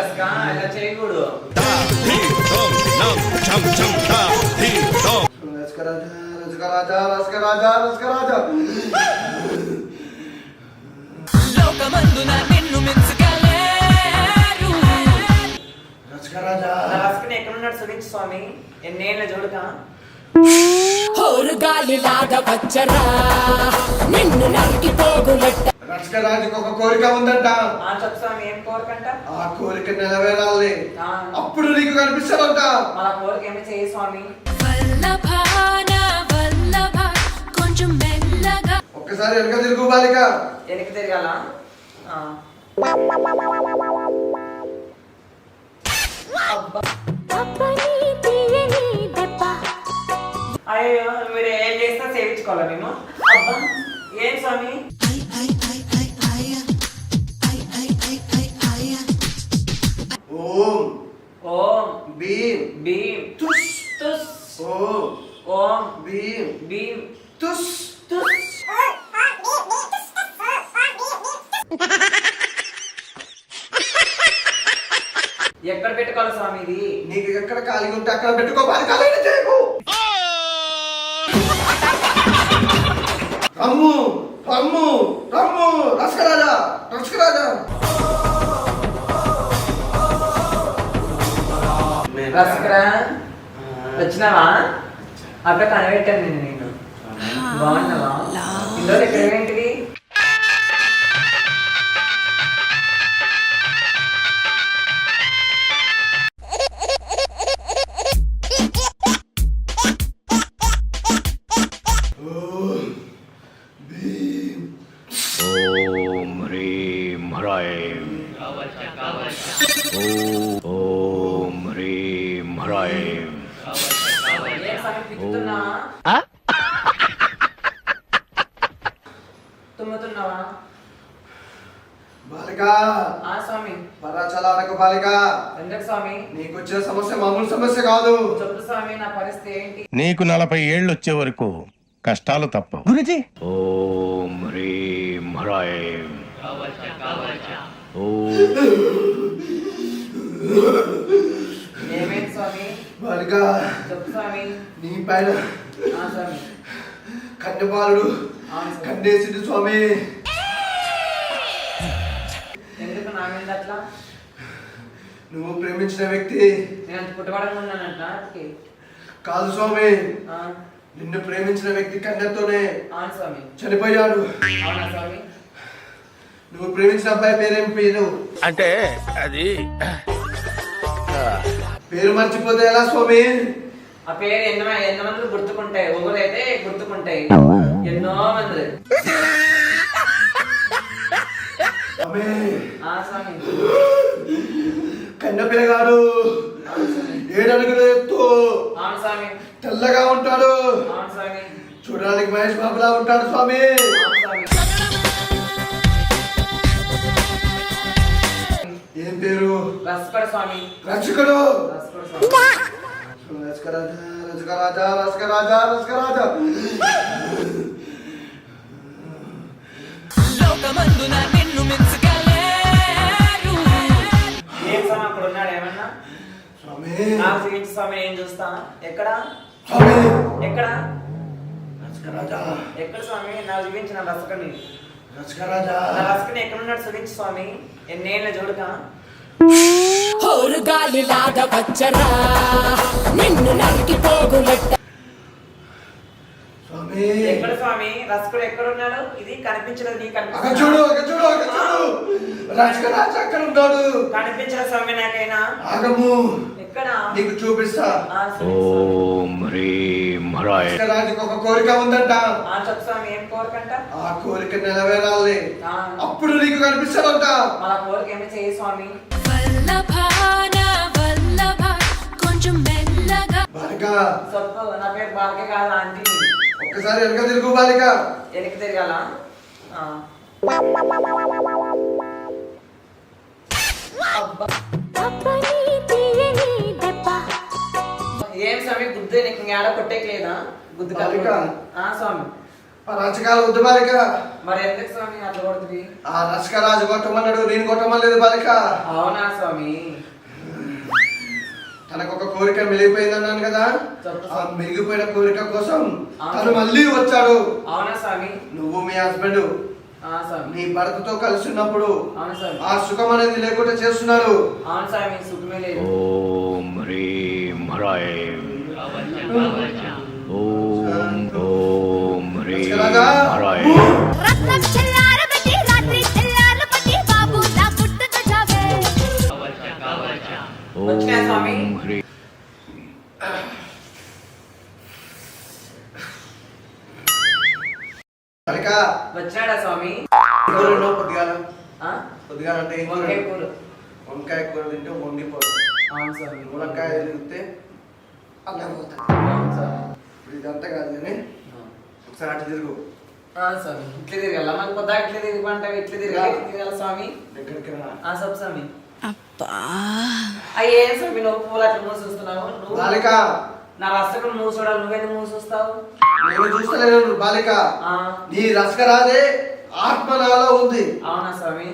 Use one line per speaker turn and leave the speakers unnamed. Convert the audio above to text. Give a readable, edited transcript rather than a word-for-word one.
ఇలా చేయకూడదు.
లోకమందున నిన్ను మించగలేరు.
రస్కని ఎక్కడున్నాడు సునీత్ స్వామి? ఎన్నేళ్ళ చూడక
హోరు గాలిలాగా వచ్చరా నిన్ను నరికి పోగులెట్ట.
రచకరాజుకి ఒక కోరిక ఉందంట.
చెప్పు స్వామి, ఏం కోరికంట?
ఆ కోరిక నెరవేరాలి, అప్పుడు నీకు కనిపిస్తాడంట.
మన కోరిక ఏమి చేయి స్వామి?
కొంచెం మెల్లగా
ఒక్కసారి వెనక తిరుగు బాలిక.
వెనక్కి తిరగాల? అయ్యో, మీరు ఏం చేసినా సేవించుకోవాలా మేము? అబ్బా, ఏం స్వామి?
ఓం
ఓం
భీం
భీం
తుస్
తుస్.
ఓం
ఓం
భీం
భీం
తుస్
తుస్. ఎక్కడ పెట్టుకోవాలి స్వామి ఇది?
నీకు ఎక్కడ ఖాళీ ఉంటే అక్కడ పెట్టుకో. బాలిక లైట్ చేయకు. రమ్ము రమ్ము రమ్ము రసకరాజా రసకరాజా.
రసకరా వచ్చినావా? అక్కడ కనిపెట్టాను నేను. బాగున్నావా? ఇందులో ఎక్కడ ఏంటివి?
ఓం హ్రీం హ్రైం. ఓం హ్రీం హ్రైం.
తుమ్ముతున్నావా
బాలిక?
స్వామి.
పరాచలానకు బాలిక.
ఎందుకు స్వామి?
నీకు వచ్చే సమస్య మామూలు సమస్య కాదు.
చెప్పు స్వామి, నా పరిస్థితి ఏంటి?
నీకు 40 ఏళ్ళు వచ్చే వరకు కష్టాలు తప్పవు.
గురుజీ,
ఓం హ్రీం హ్రైం.
ఏమేంటి స్వామి?
బాలిక,
చెప్పు స్వామి.
నీ పైన
స్వామి.
కన్యపాలుడు కన్నేసింది స్వామి.
ఎందుకు నా మీద అట్లా?
నువ్వు ప్రేమించిన వ్యక్తి
నేను అంత పుట్టబడంగా ఉన్నానంట.
కాదు స్వామి, నిన్ను ప్రేమించిన వ్యక్తి కన్యతోనే
స్వామి
చనిపోయాడు.
అవునా స్వామి?
నువ్వు ప్రేమించిన అబ్బాయి పేరేం పేరు?
అంటే అది
పేరు మర్చిపోతే ఎలా స్వామి?
ఆ పేరు ఎన్నో మంది గుర్తుకుంటాయి. ఒకరైతే గుర్తుకుంటాయి, ఎన్నో మంది. స్వామి,
కన్న పిల్లగాడు 7 అడుగుల ఎత్తు,
స్వామి.
తెల్లగా ఉంటాడు.
స్వామి,
చూడడానికి మహేష్ బాబులా ఉంటాడు స్వామి. ఏం పేరు?
రసకడ స్వామి.
రక్షకుడు.
రసకడ స్వామి.
రసకరాజా రసకరాజా రసకరాజా రసకరాజా.
లోకమందున నిన్ను మించగలేరు.
ఏం స్వామి అక్కడ ఉన్నాడు? ఏమన్నా
స్వామి,
నాకు చూపించు స్వామి, నేను చూస్తా. ఎక్కడ
స్వామి?
ఎక్కడ?
రసకరాజా.
ఎక్కడ స్వామి? నాకు చూపించిన రసకని.
రసకరాజా.
నా రసకని ఎక్కడున్నాడు సునీత్ స్వామి? ఎన్నేళ్ళ చూడక
హోరు గాలిలాగా వచ్చరా నిన్ను నరికి పోగులెట్ట.
స్వామి,
ఎక్కడ స్వామి? రసకుడు ఎక్కడ ఉన్నాడు? ఇది కనిపించలేదు. నీకు
అక్కడ చూడు, అక్కడ చూడు, అక్కడ చూడు. రసకరాజా అక్కడ ఉన్నాడు.
కనిపించలేదు స్వామి నాకైనా.
ఆగము,
ఎక్కడ?
నీకు చూపిస్తా.
ఓం హ్రీం హ్రైం.
రసకరాజుకి ఒక కోరిక ఉందంట.
చెప్పు స్వామి, ఏం కోరికంట?
ఆ కోరిక నెరవేరాలి, అప్పుడు నీకు కనిపిస్తాడంట.
మన కోరిక ఏమి చేయి స్వామి?
కొంచెం మెల్లగా
బాలిక,
చెప్పు. నా పేరు బాలకే కాదు, ఆంటీ.
ఒక్కసారి వెనక తిరుగు బాలిక.
వెనక్కి తిరగాల? ఏం స్వామి గుద్దు? నీకు ఆడ కొట్టేయలేదా? గుద్దు
బాలిక.
స్వామి.
రచకాలు వద్దు బాలిక.
మరి ఎందుకు స్వామి అట్లా కొడుతుంది?
ఆ రచకరాజు కొట్టమన్నాడు, నేను కొట్టమలేదు బాలిక.
అవునా స్వామి?
తనకు ఒక కోరిక మిగిలిపోయిందన్నాను కదా, ఆ మిగిలిపోయిన కోరిక కోసం తను మళ్ళీ వచ్చాడు.
అవునా స్వామి?
నువ్వు మీ హస్బెండ్ నీ భర్తతో కలిసి ఉన్నప్పుడు ఆ సుఖం అనేది లేకుండా చేస్తున్నాడు.
అవును స్వామి, సుఖమే లేదు.
ఓం హ్రీం హ్రాయ ఓం హ్రీం హ్రాయ
రత్నం చెల్లారబట్టి రాత్రి తెల్లారబట్టి బాబు నా పుట్టుక చావే
వచ్చినా స్వామి?
ఓం హ్రీం
బాలిక
వచ్చినాడా స్వామి?
కూరలో పొద్దుగాల
ఆ?
పొద్దుగాల అంటే ఏం కూర?
వంకాయ కూర.
వంకాయ కూర తింటే వండిపోతుంది.
అవును స్వామి.
మునక్కాయ తింటే అన్నం పోతుంది.
అవును స్వామి.
ఇప్పుడు ఇదంతా కాదు కానీ ఒకసారి అటు తిరుగు.
స్వామి ఇట్లా తిరగాల? మనకు పొద్దా ఇట్లా తిరగమంటావు, ఇట్లా తిరగాల స్వామి?
దగ్గరికి రా.
సబ్ స్వామి. అయ్యే స్వామి, నువ్వు పూలు అట్లా మూసేస్తున్నావు. నువ్వు
బాలిక
నా రసకుడు మూసోడాలి, నువ్వేందుకు మూసొస్తావు?
నేను చూస్తలేను బాలిక.
ఆ.
నీ రసకరాజే ఆత్మ నాలో ఉంది.
అవునా స్వామి?